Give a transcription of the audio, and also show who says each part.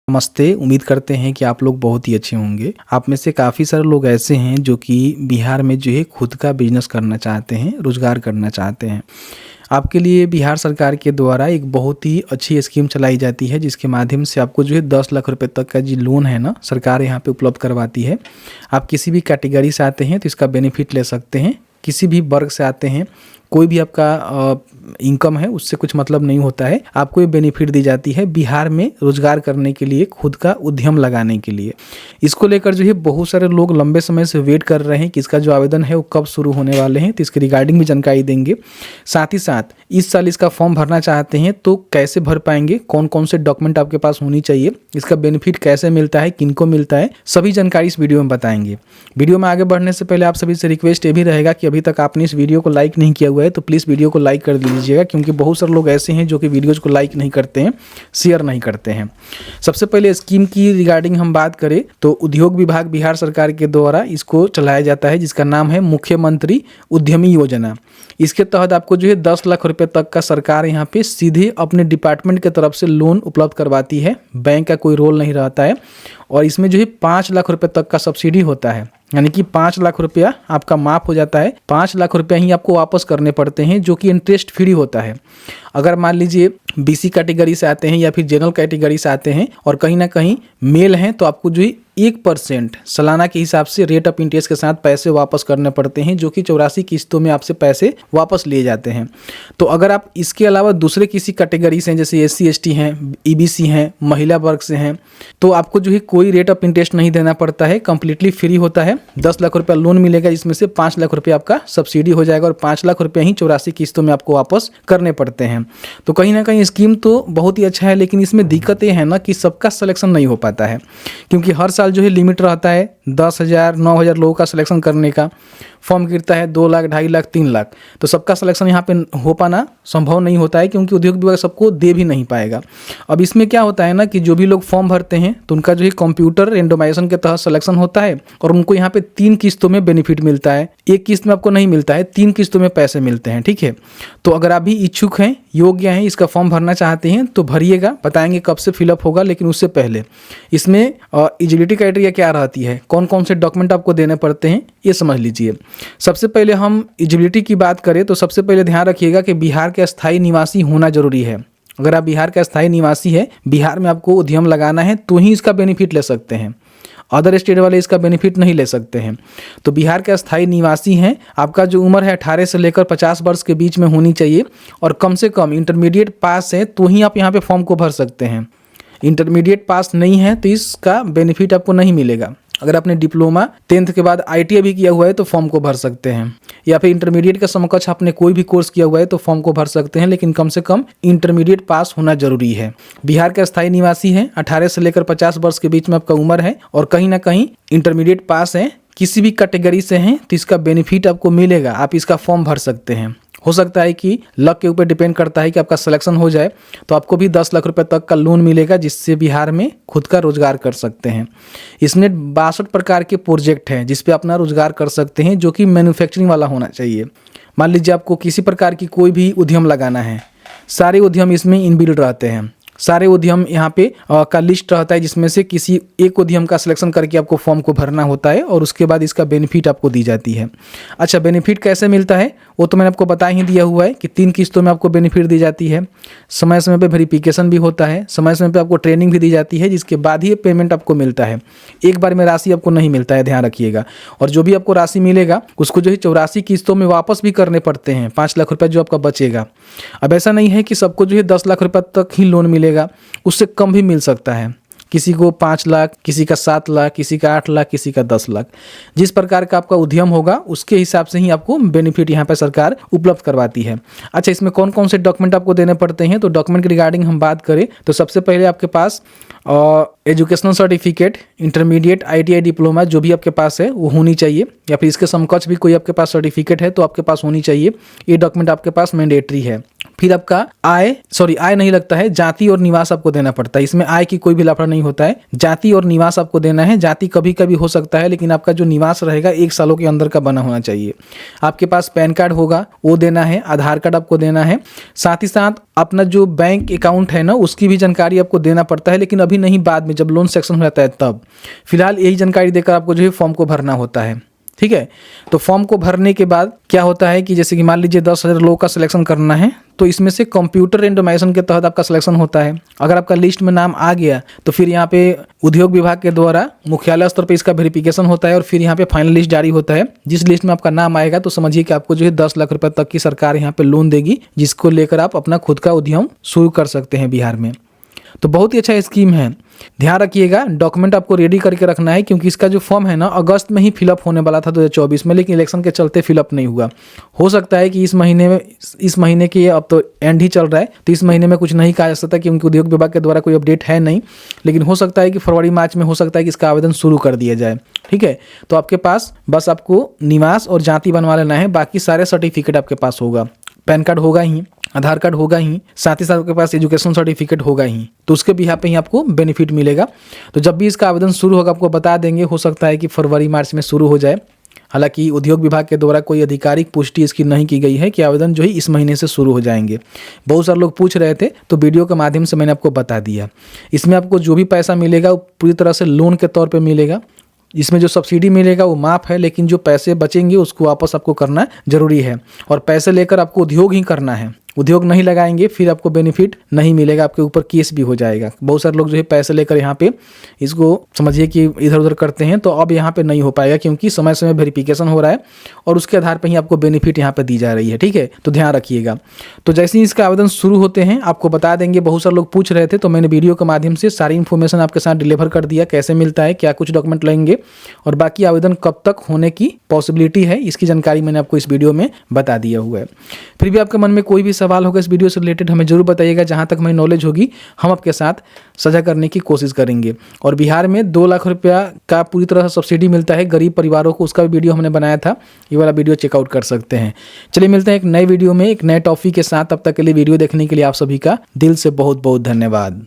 Speaker 1: नमस्ते। उम्मीद करते हैं कि आप लोग बहुत ही अच्छे होंगे। आप में से काफ़ी सारे लोग ऐसे हैं जो कि बिहार में जो है खुद का बिजनेस करना चाहते हैं, रोज़गार करना चाहते हैं। आपके लिए बिहार सरकार के द्वारा एक बहुत ही अच्छी स्कीम चलाई जाती है, जिसके माध्यम से आपको जो है 10 लाख रुपए तक का जो लोन है ना, सरकार यहाँ पे उपलब्ध करवाती है। आप किसी भी कैटेगरी से आते हैं तो इसका बेनिफिट ले सकते हैं। किसी भी वर्ग से आते हैं, कोई भी आपका इनकम है उससे कुछ मतलब नहीं होता है। आपको ये बेनिफिट दी जाती है बिहार में रोजगार करने के लिए, खुद का उद्यम लगाने के लिए। इसको लेकर जो है बहुत सारे लोग लंबे समय से वेट कर रहे हैं कि इसका जो आवेदन है वो कब शुरू होने वाले हैं, तो इसके रिगार्डिंग भी जानकारी देंगे। साथ ही साथ इस साल इसका फॉर्म भरना चाहते हैं तो कैसे भर पाएंगे, कौन कौन से डॉक्यूमेंट आपके पास होनी चाहिए, इसका बेनिफिट कैसे मिलता है, किनको मिलता है, सभी जानकारी इस वीडियो में बताएंगे। वीडियो में आगे बढ़ने से पहले आप सभी से रिक्वेस्ट ये भी रहेगा कि अभी तक आपने इस वीडियो को लाइक नहीं किया हुआ है तो प्लीज़ वीडियो को लाइक कर दीजिएगा, क्योंकि बहुत सारे लोग ऐसे हैं जो कि वीडियोज़ को लाइक नहीं करते हैं, शेयर नहीं करते हैं। सबसे पहले स्कीम की रिगार्डिंग हम बात करें तो उद्योग विभाग बिहार सरकार के द्वारा इसको चलाया जाता है, जिसका नाम है मुख्यमंत्री उद्यमी योजना। इसके तहत आपको जो है 10 लाख रुपए तक का सरकार यहाँ पे सीधे अपने डिपार्टमेंट की तरफ से लोन उपलब्ध करवाती है। बैंक का कोई रोल नहीं रहता है। और इसमें जो है 5 लाख रुपए तक का सब्सिडी होता है, यानी कि 5 लाख रुपया आपका माफ हो जाता है। 5 लाख रुपया ही आपको वापस करने पड़ते हैं, जो कि इंटरेस्ट फ्री होता है। अगर मान लीजिए बीसी कैटेगरी से आते हैं या फिर जनरल कैटेगरी से आते हैं और कहीं ना कहीं मेल हैं, तो आपको जो है 1% सालाना के हिसाब से रेट ऑफ इंटरेस्ट के साथ पैसे वापस करने पड़ते हैं, जो कि 84 किस्तों में आपसे पैसे वापस लिए जाते हैं। तो अगर आप इसके अलावा दूसरे किसी कैटेगरी से हैं, जैसे SC ST हैं, EBC हैं, महिला वर्ग से हैं, तो आपको जो है कोई रेट ऑफ इंटरेस्ट नहीं देना पड़ता है, कंप्लीटली फ्री होता है। 10 लाख रुपया लोन मिलेगा, जिसमें से 5 लाख रुपया आपका सब्सिडी हो जाएगा और 5 लाख रुपया ही 84 किस्तों में आपको वापस करने पड़ते हैं। तो कहीं ना कहीं स्कीम तो बहुत ही अच्छा है, लेकिन इसमें दिक्कत ये है ना कि सबका सिलेक्शन नहीं हो पाता है, क्योंकि हर साल जो है लिमिट रहता है 10,000 9,000 लोगों का सिलेक्शन करने का। फॉर्म गिरता है 2 लाख 2.5 लाख 3 लाख, तो सबका सिलेक्शन यहाँ पे हो पाना संभव नहीं होता है, क्योंकि उद्योग विभाग सबको दे भी नहीं पाएगा। अब इसमें क्या होता है ना कि जो भी लोग फॉर्म भरते हैं तो उनका जो है कंप्यूटर रेंडमाइजेशन के तहत सिलेक्शन होता है और उनको यहाँ पे 3 किस्तों में बेनिफिट मिलता है। एक किस्त में आपको नहीं मिलता है, 3 किस्तों में पैसे मिलते हैं। ठीक है, तो अगर आप भी इच्छुक हैं, योग्य हैं, इसका फॉर्म भरना चाहते हैं तो भरिएगा। बताएंगे कब से फिलअप होगा, लेकिन उससे पहले इसमें एलिजिबिलिटी क्राइटेरिया क्या रहती है, कौन कौन से डॉक्यूमेंट आपको देने पड़ते हैं, ये समझ लीजिए। सबसे पहले हम एलिजिबिलिटी की बात करें तो सबसे पहले ध्यान रखिएगा कि बिहार के स्थायी निवासी होना जरूरी है। अगर आप बिहार का स्थायी निवासी है, बिहार में आपको उद्यम लगाना है, तो ही इसका बेनिफिट ले सकते हैं। अदर स्टेट वाले इसका बेनिफिट नहीं ले सकते हैं। तो बिहार के स्थायी निवासी हैं, आपका जो उम्र है 18 से लेकर 50 वर्ष के बीच में होनी चाहिए और कम से कम इंटरमीडिएट पास है, तो ही आप यहाँ पे फॉर्म को भर सकते हैं। इंटरमीडिएट पास नहीं है तो इसका बेनिफिट आपको नहीं मिलेगा। अगर आपने डिप्लोमा 10th के बाद ITI भी किया हुआ है तो फॉर्म को भर सकते हैं, या फिर इंटरमीडिएट के समकक्ष आपने कोई भी कोर्स किया हुआ है तो फॉर्म को भर सकते हैं, लेकिन कम से कम इंटरमीडिएट पास होना जरूरी है। बिहार के स्थायी निवासी हैं, 18 से लेकर 50 वर्ष के बीच में आपका उम्र है और कहीं ना कहीं इंटरमीडिएट पास है, किसी भी कैटेगरी से हैं, तो इसका बेनिफिट आपको मिलेगा। आप इसका फॉर्म भर सकते हैं। हो सकता है कि लक के ऊपर डिपेंड करता है कि आपका सिलेक्शन हो जाए तो आपको भी 10 लाख रुपए तक का लोन मिलेगा, जिससे बिहार में खुद का रोजगार कर सकते हैं। इसमें 62 प्रकार के प्रोजेक्ट हैं जिस पे अपना रोजगार कर सकते हैं, जो कि मैन्युफैक्चरिंग वाला होना चाहिए। मान लीजिए आपको किसी प्रकार की कोई भी उद्यम लगाना है, सारे उद्यम इसमें इनबिल्ड रहते हैं। सारे उद्यम यहाँ पे का लिस्ट रहता है, जिसमें से किसी एक उद्यम का सिलेक्शन करके आपको फॉर्म को भरना होता है और उसके बाद इसका बेनिफिट आपको दी जाती है। अच्छा, बेनिफिट कैसे मिलता है वो तो मैंने आपको बता ही दिया हुआ है कि 3 किस्तों में आपको बेनिफिट दी जाती है। समय समय पे वेरिफिकेशन भी होता है, समय समय पे आपको ट्रेनिंग भी दी जाती है, जिसके बाद ही पेमेंट आपको मिलता है। एक बार में राशि आपको नहीं मिलता है, ध्यान रखिएगा। और जो भी आपको राशि मिलेगा उसको जो है 84 किस्तों में वापस भी करने पड़ते हैं, 5 लाख रुपये जो आपका बचेगा। अब ऐसा नहीं है कि सबको जो है 10 लाख रुपये तक ही लोन मिलेगा, उससे कम भी मिल सकता है। किसी को 5 लाख, किसी का 7 लाख, किसी का 8 लाख, किसी का 10 लाख। जिस प्रकार का आपका उद्यम होगा उसके हिसाब से ही आपको बेनिफिट यहाँ पे सरकार उपलब्ध करवाती है। अच्छा, इसमें कौन कौन से डॉक्यूमेंट आपको देने पड़ते हैं, तो डॉक्यूमेंट के रिगार्डिंग हम बात करें तो सबसे पहले आपके पास educational certificate, intermediate, ITI, diploma जो भी आपके पास है वो होनी चाहिए, या फिर इसके समकक्ष भी कोई आपके पास सर्टिफिकेट है तो आपके पास होनी चाहिए। ये डॉक्यूमेंट आपके पास मैंडेटरी है। फिर आपका आय नहीं लगता है, जाति और निवास आपको देना पड़ता है। इसमें आय की कोई भी लफड़ा नहीं होता है, जाति और निवास आपको देना है। जाति कभी कभी हो सकता है, लेकिन आपका जो निवास रहेगा 1 सालों के अंदर का बना होना चाहिए। आपके पास पैन कार्ड होगा वो देना है, आधार कार्ड आपको देना है, साथ ही साथ अपना जो बैंक अकाउंट है ना उसकी भी जानकारी आपको देना पड़ता है, लेकिन अभी नहीं, बाद में जब लोन सेक्शन हो जाता है तब। फिलहाल यही जानकारी देकर आपको जो है फॉर्म को भरना होता है। ठीक है, तो फॉर्म को भरने के बाद क्या होता है कि जैसे कि मान लीजिए 10,000 लोगों का सिलेक्शन करना है, तो इसमें से कंप्यूटर रेंडमाइजेशन के तहत आपका सिलेक्शन होता है। अगर आपका लिस्ट में नाम आ गया तो फिर यहाँ पे उद्योग विभाग के द्वारा मुख्यालय स्तर पे इसका वेरिफिकेशन होता है और फिर यहाँ पे फाइनल लिस्ट जारी होता है। जिस लिस्ट में आपका नाम आएगा तो समझिए कि आपको जो है 10 लाख रुपए तक की सरकार यहाँ पे लोन देगी, जिसको लेकर आप अपना खुद का उद्यम शुरू कर सकते हैं बिहार में। तो बहुत ही अच्छा स्कीम है। ध्यान रखिएगा, डॉक्यूमेंट आपको रेडी करके रखना है, क्योंकि इसका जो फॉर्म है ना अगस्त में ही फिलअप होने वाला था 2024 में, लेकिन इलेक्शन के चलते फिलअप नहीं हुआ। हो सकता है कि इस महीने के अब तो एंड ही चल रहा है, तो इस महीने में कुछ नहीं कहा जा सकता क्योंकि उद्योग विभाग के द्वारा कोई अपडेट है नहीं, लेकिन हो सकता है कि फरवरी मार्च में हो सकता है कि इसका आवेदन शुरू कर दिया जाए। ठीक है, तो आपके पास बस आपको निवास और जाति बनवा लेना है, बाकी सारे सर्टिफिकेट आपके पास होगा। पैन कार्ड होगा ही, आधार कार्ड होगा ही, साथ ही साथ आपके पास एजुकेशन सर्टिफिकेट होगा ही, तो उसके बिहाफ पे ही आपको बेनिफिट मिलेगा। तो जब भी इसका आवेदन शुरू होगा आपको बता देंगे, हो सकता है कि फरवरी मार्च में शुरू हो जाए। हालांकि उद्योग विभाग के द्वारा कोई आधिकारिक पुष्टि इसकी नहीं की गई है कि आवेदन जो है इस महीने से शुरू हो जाएंगे। बहुत सारे लोग पूछ रहे थे, तो वीडियो के माध्यम से मैंने आपको बता दिया। इसमें आपको जो भी पैसा मिलेगा वो पूरी तरह से लोन के तौर पर मिलेगा। इसमें जो सब्सिडी मिलेगा वो माफ है, लेकिन जो पैसे बचेंगे उसको वापस आपको करना जरूरी है। और पैसे लेकर आपको उद्योग ही करना है, उद्योग नहीं लगाएंगे फिर आपको बेनिफिट नहीं मिलेगा, आपके ऊपर केस भी हो जाएगा। बहुत सारे लोग जो है पैसे लेकर यहाँ पे इसको समझिए कि इधर उधर करते हैं, तो अब यहाँ पे नहीं हो पाएगा, क्योंकि समय समय वेरिफिकेशन हो रहा है और उसके आधार पर ही आपको बेनिफिट यहाँ पे दी जा रही है। ठीक है, तो ध्यान रखिएगा। तो जैसे ही इसका आवेदन शुरू होते हैं आपको बता देंगे। बहुत सारे लोग पूछ रहे थे, तो मैंने वीडियो के माध्यम से सारी इन्फॉर्मेशन आपके साथ डिलीवर कर दिया, कैसे मिलता है, क्या कुछ डॉक्यूमेंट लगेंगे और बाकी आवेदन कब तक होने की पॉसिबिलिटी है, इसकी जानकारी मैंने आपको इस वीडियो में बता दिया हुआ है। फिर भी आपके मन में कोई भी सवाल होगा इस वीडियो से रिलेटेड हमें जरूर बताइएगा। जहां तक हमें नॉलेज होगी हम आपके साथ साझा करने की कोशिश करेंगे। और बिहार में 2 लाख रुपया का पूरी तरह से सब्सिडी मिलता है गरीब परिवारों को, उसका भी वीडियो हमने बनाया था, ये वाला वीडियो चेकआउट कर सकते हैं। चलिए मिलते हैं एक नए वीडियो में एक नए टॉपिक के साथ। तब तक के लिए वीडियो देखने के लिए आप सभी का दिल से बहुत बहुत धन्यवाद।